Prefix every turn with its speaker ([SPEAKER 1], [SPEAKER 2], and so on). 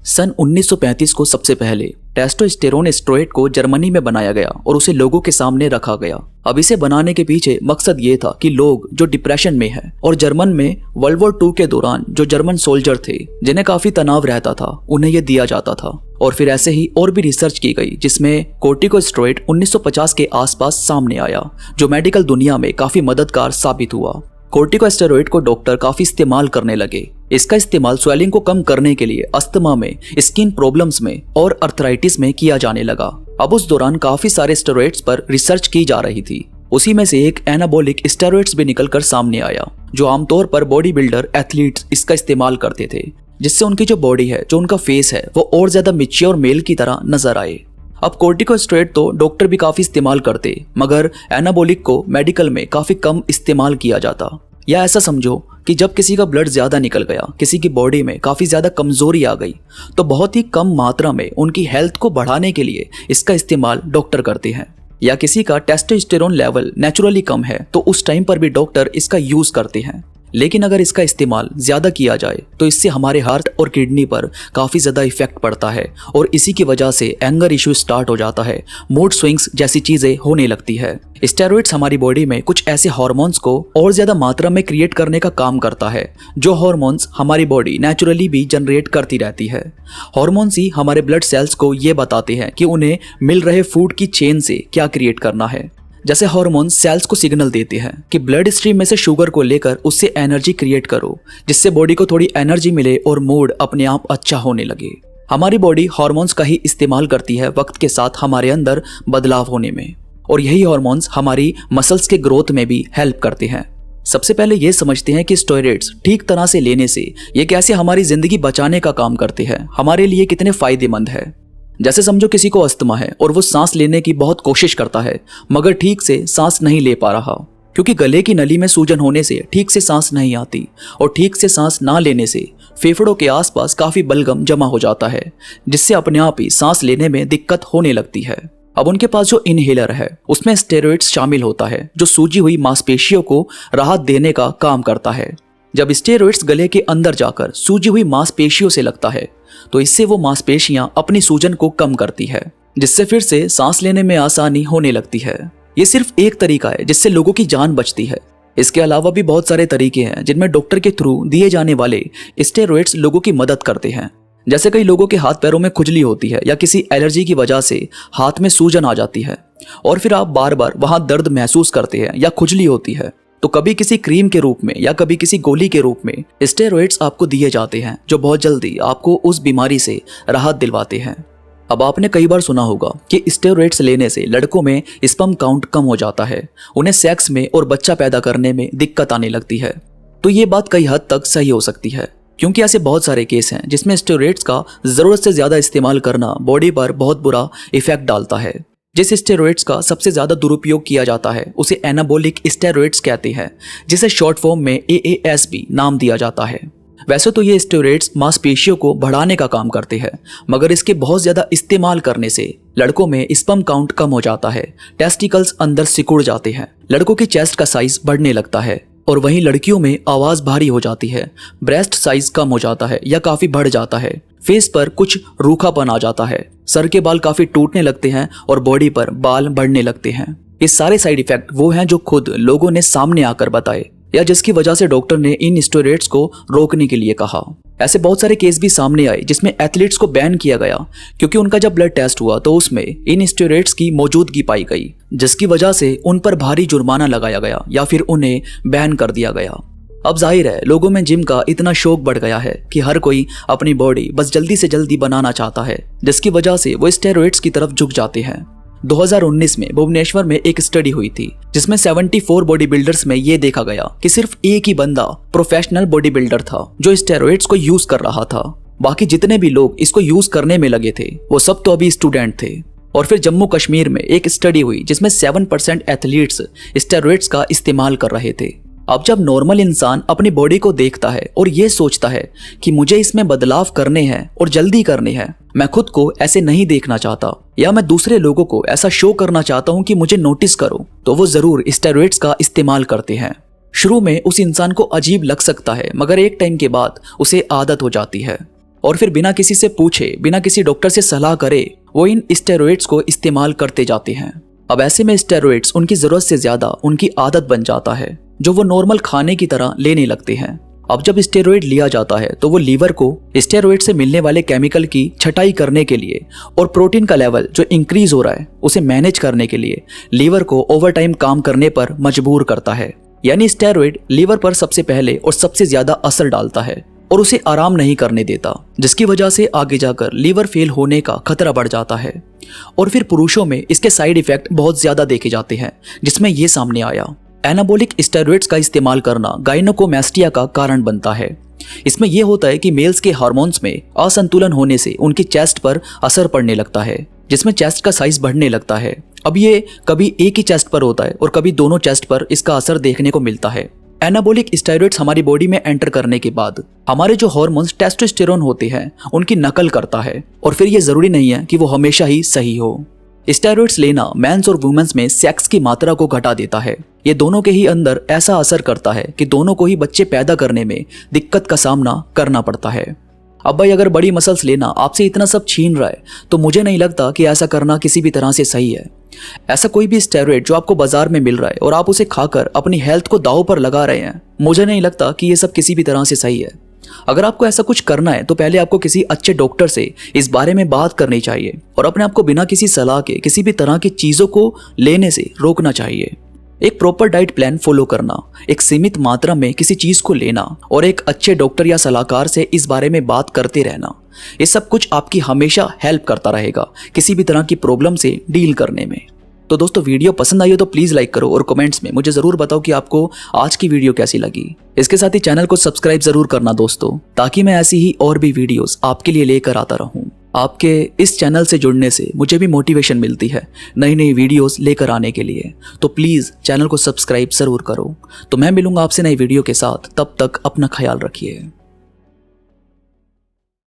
[SPEAKER 1] सन 1935 को सबसे पहले टेस्टोस्टेरोन स्टेरॉइड को जर्मनी में बनाया गया और उसे लोगों के सामने रखा गया। अब इसे बनाने के पीछे मकसद ये था कि लोग जो डिप्रेशन में हैं और जर्मन में वर्ल्ड वॉर 2 के दौरान जो जर्मन सोल्जर थे जिन्हें काफी तनाव रहता था उन्हें यह दिया जाता था। और फिर ऐसे ही और भी रिसर्च की गई जिसमें कोर्टिकोस्टेरॉइड 1950 के आसपास सामने आया जो मेडिकल दुनिया में काफी मददगार साबित हुआ। कोर्टिकोस्टेरॉइड को डॉक्टर काफी इस्तेमाल करने लगे। इसका इस्तेमाल स्वेलिंग को कम करने के लिए अस्थमा में, स्किन प्रॉब्लम्स में और अर्थराइटिस में किया जाने लगा। अब उस दौरान काफी सारे स्टेरॉइड्स पर रिसर्च की जा रही थी। उसी में से एक एनाबॉलिक स्टेरॉइड्स भी निकलकर सामने आया जो आमतौर पर बॉडी बिल्डर एथलीट्स इसका इस्तेमाल करते थे, जिससे उनकी जो बॉडी है, जो उनका फेस है, वो और ज्यादा मैच्योर मेल की तरह नजर आए। अब कोर्टिकोस्टेरॉइड तो डॉक्टर भी काफी इस्तेमाल करते, मगर एनाबॉलिक को मेडिकल में काफी कम इस्तेमाल किया जाता। या ऐसा समझो कि जब किसी का ब्लड ज्यादा निकल गया, किसी की बॉडी में काफी ज्यादा कमजोरी आ गई, तो बहुत ही कम मात्रा में उनकी हेल्थ को बढ़ाने के लिए इसका इस्तेमाल डॉक्टर करते हैं। या किसी का टेस्टोस्टेरोन लेवल नेचुरली कम है तो उस टाइम पर भी डॉक्टर इसका यूज करते हैं। लेकिन अगर इसका इस्तेमाल ज्यादा किया जाए तो इससे हमारे हार्ट और किडनी पर काफी ज्यादा इफेक्ट पड़ता है और इसी की वजह से एंगर इश्यू स्टार्ट हो जाता है, मूड स्विंग्स जैसी चीजें होने लगती है। स्टेरॉइड्स हमारी बॉडी में कुछ ऐसे हार्मोन्स को और ज्यादा मात्रा में क्रिएट करने का काम करता है जो हार्मोन्स हमारी बॉडी नेचुरली भी जनरेट करती रहती है। हार्मोन्स ही हमारे ब्लड सेल्स को ये बताते हैं कि उन्हें मिल रहे फूड की चेन से क्या क्रिएट करना है। जैसे हार्मोन सेल्स को सिग्नल देते हैं कि ब्लड स्ट्रीम में से शुगर को लेकर उससे एनर्जी क्रिएट करो, जिससे बॉडी को थोड़ी एनर्जी मिले और मूड अपने आप अच्छा होने लगे। हमारी बॉडी हार्मोन्स का ही इस्तेमाल करती है वक्त के साथ हमारे अंदर बदलाव होने में, और यही हार्मोन्स हमारी मसल्स के ग्रोथ में भी हेल्प करते हैं। सबसे पहले ये समझते हैं कि स्टेरॉइड्स ठीक तरह से लेने से ये कैसे हमारी जिंदगी बचाने का काम करते हैं, हमारे लिए कितने फायदेमंद है। जैसे समझो किसी को अस्थमा है और वो सांस लेने की बहुत कोशिश करता है मगर ठीक से सांस नहीं ले पा रहा, क्योंकि गले की नली में सूजन होने से ठीक से सांस नहीं आती और ठीक से सांस ना लेने से फेफड़ों के आसपास काफी बलगम जमा हो जाता है, जिससे अपने आप ही सांस लेने में दिक्कत होने लगती है। अब उनके पास जो इनहेलर है उसमें स्टेरॉइड्स शामिल होता है जो सूजी हुई मांसपेशियों को राहत देने का काम करता है। जब स्टेरॉइड्स गले के अंदर जाकर सूजी हुई मांसपेशियों से लगता है तो इससे वो मांसपेशियां अपनी सूजन को कम करती है, जिससे फिर से सांस लेने में आसानी होने लगती है। ये सिर्फ एक तरीका है जिससे लोगों की जान बचती है। इसके अलावा भी बहुत सारे तरीके हैं जिनमें डॉक्टर के थ्रू दिए जाने वाले स्टेरॉइड्स लोगों की मदद करते हैं। जैसे कई लोगों के हाथ पैरों में खुजली होती है या किसी एलर्जी की वजह से हाथ में सूजन आ जाती है और फिर आप बार बार वहां दर्द महसूस करते हैं या खुजली होती है, तो कभी किसी क्रीम के रूप में या कभी किसी गोली के रूप में स्टेरॉइड्स आपको दिए जाते हैं जो बहुत जल्दी आपको उस बीमारी से राहत दिलवाते हैं। अब आपने कई बार सुना होगा कि स्टेरॉइड्स लेने से लड़कों में स्पर्म काउंट कम हो जाता है, उन्हें सेक्स में और बच्चा पैदा करने में दिक्कत आने लगती है। तो ये बात कई हद तक सही हो सकती है, क्योंकि ऐसे बहुत सारे केस हैं जिसमें स्टेरॉइड्स का जरूरत से ज्यादा इस्तेमाल करना बॉडी पर बहुत बुरा इफेक्ट डालता है। जिस स्टेरॉइड्स का सबसे ज्यादा दुरुपयोग किया जाता है उसे एनाबॉलिक स्टेरॉइड्स कहते हैं, जिसे शॉर्ट फॉर्म में AASB नाम दिया जाता है। वैसे तो ये स्टेरॉइड्स मांसपेशियों को बढ़ाने का काम करते हैं, मगर इसके बहुत ज्यादा इस्तेमाल करने से लड़कों में स्पर्म काउंट कम हो जाता है, टेस्टिकल्स अंदर सिकुड़ जाते हैं, लड़कों की चेस्ट का साइज बढ़ने लगता है और वहीं लड़कियों में आवाज भारी हो जाती है, ब्रेस्ट साइज कम हो जाता है या काफी बढ़ जाता है, फेस पर कुछ रूखापन आ जाता है, सर के बाल काफी टूटने लगते हैं और बॉडी पर बाल बढ़ने लगते हैं। ये सारे साइड इफेक्ट वो हैं जो खुद लोगों ने सामने आकर बताए या जिसकी वजह से डॉक्टर ने इन स्टेरॉइड्स को रोकने के लिए कहा। ऐसे बहुत सारे केस भी सामने आए जिसमें एथलीट्स को बैन किया गया क्योंकि उनका जब ब्लड टेस्ट हुआ तो उसमें इन स्टेरॉइड्स की मौजूदगी पाई गई, जिसकी वजह से उन पर भारी जुर्माना लगाया गया या फिर उन्हें बैन कर दिया गया। अब जाहिर है लोगों में जिम का इतना शौक बढ़ गया है कि हर कोई अपनी बॉडी बस जल्दी से जल्दी बनाना चाहता है, जिसकी वजह से वो स्टेरॉइड्स की तरफ झुक जाते हैं। 2019 में भुवनेश्वर में एक स्टडी हुई थी जिसमें 74 बॉडी बिल्डर्स में ये देखा गया कि सिर्फ एक ही बंदा प्रोफेशनल बॉडी बिल्डर था जो स्टेरॉइड्स को यूज कर रहा था। बाकी जितने भी लोग इसको यूज करने में लगे थे वो सब तो अभी स्टूडेंट थे। और फिर जम्मू कश्मीर में एक स्टडी हुई जिसमें 7% एथलीट्स स्टेरॉइड्स का इस्तेमाल कर रहे थे। अब जब नॉर्मल इंसान अपनी बॉडी को देखता है और ये सोचता है कि मुझे इसमें बदलाव करने हैं और जल्दी करने हैं, मैं खुद को ऐसे नहीं देखना चाहता या मैं दूसरे लोगों को ऐसा शो करना चाहता हूं कि मुझे नोटिस करो, तो वो जरूर स्टेरॉइड्स का इस्तेमाल करते हैं। शुरू में उस इंसान को अजीब लग सकता है मगर एक टाइम के बाद उसे आदत हो जाती है। और फिर बिना किसी से पूछे, बिना किसी डॉक्टर से सलाह करे वो इन स्टेरॉइड्स को इस्तेमाल करते जाते हैं। अब ऐसे में स्टेरॉइड्स उनकी जरूरत से ज्यादा उनकी आदत बन जाता है, जो वो नॉर्मल खाने की तरह लेने लगते हैं। अब जब स्टेरॉइड लिया जाता है तो वो लीवर को स्टेरॉइड से मिलने वाले केमिकल की छटाई करने के लिए और प्रोटीन का लेवल जो इंक्रीज हो रहा है उसे मैनेज करने के लिए लीवर को ओवर टाइम काम करने पर मजबूर करता है। यानी स्टेरॉइड लीवर पर सबसे पहले और सबसे ज्यादा असर डालता है और उसे आराम नहीं करने देता, जिसकी वजह से आगे जाकर लीवर फेल होने का खतरा बढ़ जाता है। और फिर पुरुषों में इसके साइड इफेक्ट बहुत ज्यादा देखे जाते हैं, जिसमें ये सामने आया, एनाबॉलिक स्टेरॉइड्स का इस्तेमाल करना गायनेकोमैस्टिया का कारण बनता है। इसमें यह होता है कि मेल्स के हार्मोन्स में असंतुलन होने से उनकी चेस्ट पर असर पड़ने लगता है, जिसमें चेस्ट का साइज बढ़ने लगता है। अब ये कभी एक ही चेस्ट पर होता है और कभी दोनों चेस्ट पर इसका असर देखने को मिलता है। एनाबॉलिक स्टेरॉइड्स हमारी बॉडी में एंटर करने के बाद हमारे जो हार्मोन्स टेस्टोस्टेरोन होते हैं उनकी नकल करता है, और फिर ये जरूरी नहीं है कि वो हमेशा ही सही हो। स्टेरॉइड्स लेना मेंस और वुमेन्स में सेक्स की मात्रा को घटा देता है। ये दोनों के ही अंदर ऐसा असर करता है कि दोनों को ही बच्चे पैदा करने में दिक्कत का सामना करना पड़ता है। अब भाई अगर बड़ी मसल्स लेना आपसे इतना सब छीन रहा है तो मुझे नहीं लगता कि ऐसा करना किसी भी तरह से सही है। ऐसा कोई भी स्टेरॉइड जो आपको बाजार में मिल रहा है और आप उसे खाकर अपनी हेल्थ को दांव पर लगा रहे हैं, मुझे नहीं लगता कि ये सब किसी भी तरह से सही है। अगर आपको ऐसा कुछ करना है तो पहले आपको किसी अच्छे डॉक्टर से इस बारे में बात करनी चाहिए और अपने आप को बिना किसी सलाह के किसी भी तरह की चीजों को लेने से रोकना चाहिए। एक प्रॉपर डाइट प्लान फॉलो करना, एक सीमित मात्रा में किसी चीज को लेना और एक अच्छे डॉक्टर या सलाहकार से इस बारे में बात करते रहना, ये सब कुछ आपकी हमेशा हेल्प करता रहेगा किसी भी तरह की प्रॉब्लम से डील करने में। तो दोस्तों वीडियो पसंद आई हो तो प्लीज लाइक करो और कमेंट्स में मुझे जरूर बताओ कि आपको आज की वीडियो कैसी लगी। इसके साथ ही चैनल को सब्सक्राइब जरूर करना दोस्तों, ताकि मैं ऐसी ही और भी वीडियोस आपके लिए लेकर आता रहूं। आपके इस चैनल से जुड़ने से मुझे भी मोटिवेशन मिलती है नई नई वीडियोस लेकर आने के लिए। तो प्लीज चैनल को सब्सक्राइब जरूर करो। तो मैं मिलूंगा आपसे नई वीडियो के साथ, तब तक अपना ख्याल रखिए।